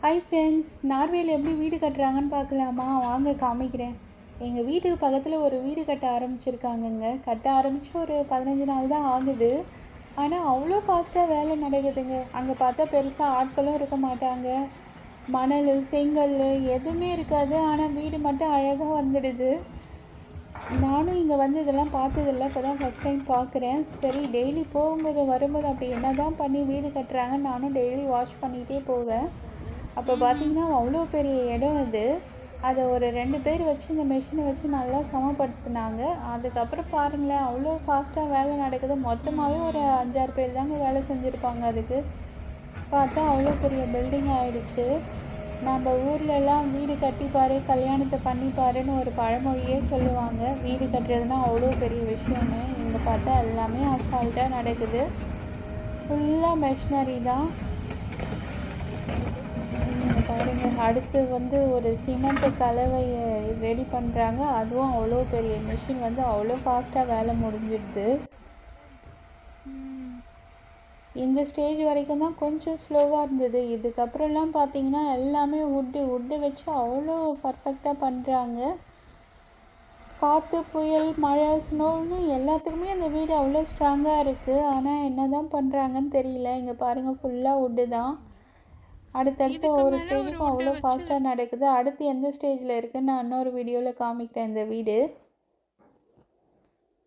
Hi friends, நார்வேல எப்படி வீடு கட்டுறாங்கன்னு பார்க்கலாமா? வாங்க காமிக்கிறேன். எங்கள் வீட்டுக்கு பக்கத்தில் ஒரு வீடு கட்ட ஆரம்பிச்சிருக்காங்கங்க. கட்ட ஆரம்பித்து ஒரு 15 நாள் தான் ஆகுது. ஆனால் அவ்வளோ ஃபாஸ்ட்டாக வேலை நடக்குதுங்க. அங்கே பார்த்தா பெருசாக ஆட்களும் இருக்க மாட்டாங்க. மணல், செங்கல் எதுவுமே இருக்காது. ஆனால் வீடு மட்டும் அழகாக வந்துடுது. நானும் இங்கே வந்து இதெல்லாம் பார்த்ததில்ல, இப்போ தான் ஃபஸ்ட் டைம் பார்க்குறேன். சரி, டெய்லி போகும்போது வரும்போது அப்படி என்ன தான் பண்ணி வீடு கட்டுறாங்கன்னு நானும் டெய்லி வாட்ச் பண்ணிகிட்டே போவேன். அப்போ பார்த்தீங்கன்னா அவ்வளோ பெரிய இடம் இது. அதை ஒரு 2 பேர் வச்சு இந்த மெஷினை வச்சு நல்லா சமப்படுத்தினாங்க. அதுக்கப்புறம் பாருங்களேன், அவ்வளோ ஃபாஸ்ட்டாக வேலை நடக்குது. மொத்தமாகவே ஒரு 5-6 பேர் தாங்க வேலை செஞ்சுருப்பாங்க. அதுக்கு பார்த்தா அவ்வளோ பெரிய பில்டிங் ஆகிடுச்சு. நம்ம ஊர்லெலாம் வீடு கட்டிப்பார், கல்யாணத்தை பண்ணிப்பாருன்னு ஒரு பழமொழியே சொல்லுவாங்க. வீடு கட்டுறதுனா அவ்வளோ பெரிய விஷயம்னு. இங்கே பார்த்தா எல்லாமே அசால்ட்டாக நடக்குது. ஃபுல்லாக மெஷினரி தான். பாருங்கள், அடுத்து வந்து ஒரு சிமெண்ட் கலவையை ரெடி பண்ணுறாங்க. அதுவும் அவ்வளோ பெரிய மிஷின் வந்து அவ்வளோ ஃபாஸ்ட்டாக வேலை முடிஞ்சிடுது. இந்த ஸ்டேஜ் வரைக்கும் தான் கொஞ்சம் ஸ்லோவாக இருந்தது. இதுக்கப்புறம்லாம் பார்த்தீங்கன்னா எல்லாமே வுட்டு வச்சு அவ்வளோ பர்ஃபெக்டாக பண்ணுறாங்க. காற்று, புயல், மழை, ஸ்னோன்னு எல்லாத்துக்குமே அந்த வீடு அவ்வளோ ஸ்ட்ராங்காக இருக்குது. ஆனால் என்ன தான் பண்ணுறாங்கன்னு தெரியல. இங்கே பாருங்கள், ஃபுல்லாக வுட்டு தான். அடுத்தடுத்து ஒவ்வொரு ஸ்டேஜுக்கும் அவ்வளோ ஃபாஸ்ட்டாக நடக்குது. அடுத்து எந்த ஸ்டேஜில் இருக்குதுன்னு நான் இன்னொரு வீடியோவில் காமிக்கிறேன் இந்த வீடு.